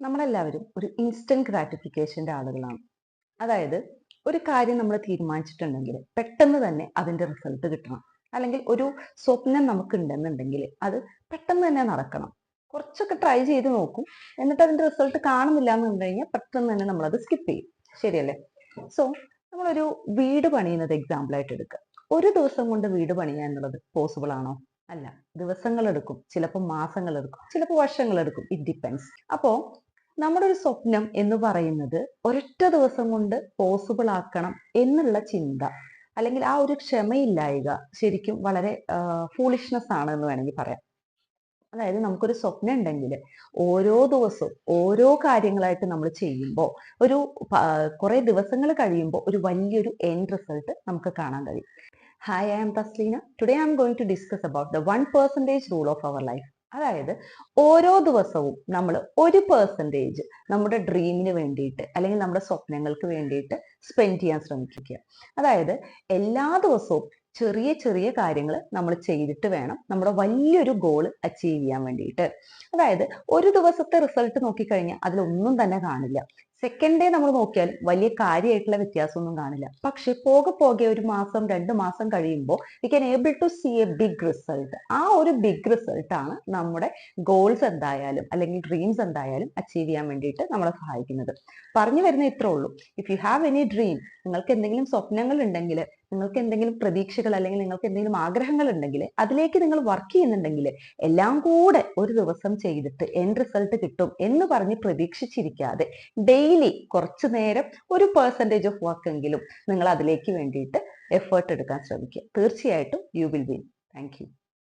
നമ്മളെല്ലാവരും ഒരു ഇൻസ്റ്റന്റ് ഗ്രാറ്റിഫിക്കേഷന്റെ ആളുകളാണ്. അതായത് ഒരു കാര്യം നമ്മൾ തീരുമാനിച്ചിട്ടുണ്ടെങ്കിൽ പെട്ടെന്ന് തന്നെ അതിന്റെ റിസൾട്ട് കിട്ടണം. അല്ലെങ്കിൽ ഒരു സ്വപ്നം നമുക്ക് ഉണ്ടെന്നുണ്ടെങ്കിൽ അത് പെട്ടെന്ന് തന്നെ നടക്കണം. കുറച്ചൊക്കെ ട്രൈ ചെയ്ത് നോക്കും. എന്നിട്ട് അതിന്റെ റിസൾട്ട് കാണുന്നില്ല എന്ന് കണ്ടു കഴിഞ്ഞാൽ പെട്ടെന്ന് തന്നെ നമ്മൾ അത് സ്കിപ്പ് ചെയ്യും. ശരിയല്ലേ? സോ നമ്മളൊരു വീട് പണിയുന്നത് എക്സാമ്പിൾ ആയിട്ട് എടുക്കുക. ഒരു ദിവസം കൊണ്ട് വീട് പണിയുക എന്നുള്ളത് പോസിബിൾ ആണോ? അല്ല. ദിവസങ്ങൾ എടുക്കും, ചിലപ്പോൾ മാസങ്ങൾ എടുക്കും, ചിലപ്പോൾ വർഷങ്ങൾ എടുക്കും. It depends. അപ്പോ നമ്മുടെ ഒരു സ്വപ്നം എന്ന് പറയുന്നത് ഒരൊറ്റ ദിവസം കൊണ്ട് പോസിബിൾ ആക്കണം എന്നുള്ള ചിന്ത, അല്ലെങ്കിൽ ആ ഒരു ക്ഷമയില്ലായ്ക ശരിക്കും വളരെ ഫൂളിഷ്നെസ് ആണ് എന്ന് വേണമെങ്കിൽ പറയാം. അതായത് നമുക്കൊരു സ്വപ്നം ഉണ്ടെങ്കിൽ ഓരോ ദിവസവും ഓരോ കാര്യങ്ങളായിട്ട് നമ്മൾ ചെയ്യുമ്പോൾ ഒരു കുറെ ദിവസങ്ങൾ കഴിയുമ്പോൾ ഒരു വലിയൊരു എൻഡ് റിസൾട്ട് നമുക്ക് കാണാൻ കഴിയും. Hi, I am Tasleena. Today I am going to discuss about the 1% rule of our life. അതായത് ഓരോ ദിവസവും നമ്മൾ 1% നമ്മുടെ ഡ്രീമിന് വേണ്ടിയിട്ട് അല്ലെങ്കിൽ നമ്മുടെ സ്വപ്നങ്ങൾക്ക് വേണ്ടിയിട്ട് സ്പെൻഡ് ചെയ്യാൻ ശ്രമിക്കുക. അതായത് എല്ലാ ദിവസവും ചെറിയ ചെറിയ കാര്യങ്ങൾ നമ്മൾ ചെയ്തിട്ട് വേണം നമ്മുടെ വലിയൊരു ഗോൾ അച്ചീവ് ചെയ്യാൻ വേണ്ടിയിട്ട്. അതായത് ഒരു ദിവസത്തെ റിസൾട്ട് നോക്കിക്കഴിഞ്ഞാൽ അതിലൊന്നും തന്നെ കാണില്ല. സെക്കൻഡ് ഡേ നമ്മൾ നോക്കിയാൽ വലിയ കാര്യമായിട്ടുള്ള വ്യത്യാസമൊന്നും കാണില്ല. പക്ഷെ പോകെ പോകെ ഒരു മാസം 2 മാസം കഴിയുമ്പോൾ we can able to see a big result. ആ ഒരു ബിഗ് റിസൾട്ട് ആണ് നമ്മുടെ ഗോൾസ് എന്തായാലും അല്ലെങ്കിൽ ഡ്രീംസ് എന്തായാലും അച്ചീവ് ചെയ്യാൻ വേണ്ടിയിട്ട് നമ്മളെ സഹായിക്കുന്നത്. പറഞ്ഞു വരുന്ന ഇത്രേ ഉള്ളൂ. If you have any dream, നിങ്ങൾക്ക് എന്തെങ്കിലും സ്വപ്നങ്ങൾ ഉണ്ടെങ്കിൽ, നിങ്ങൾക്ക് എന്തെങ്കിലും പ്രതീക്ഷകൾ അല്ലെങ്കിൽ നിങ്ങൾക്ക് എന്തെങ്കിലും ആഗ്രഹങ്ങൾ ഉണ്ടെങ്കിൽ, അതിലേക്ക് നിങ്ങൾ വർക്ക് ചെയ്യുന്നുണ്ടെങ്കിൽ, എല്ലാം കൂടെ ഒരു ദിവസം ചെയ്തിട്ട് എൻഡ് റിസൾട്ട് കിട്ടും എന്ന് പറഞ്ഞ് പ്രതീക്ഷിച്ചിരിക്കാതെ ഡെയിലി കുറച്ചു നേരം ഒരു പെർസെൻറ്റേജ് ഓഫ് വർക്ക് എങ്കിലും നിങ്ങൾ അതിലേക്ക് വേണ്ടിയിട്ട് എഫേർട്ട് എടുക്കാൻ ശ്രമിക്കുക. തീർച്ചയായിട്ടും you will win. Thank you.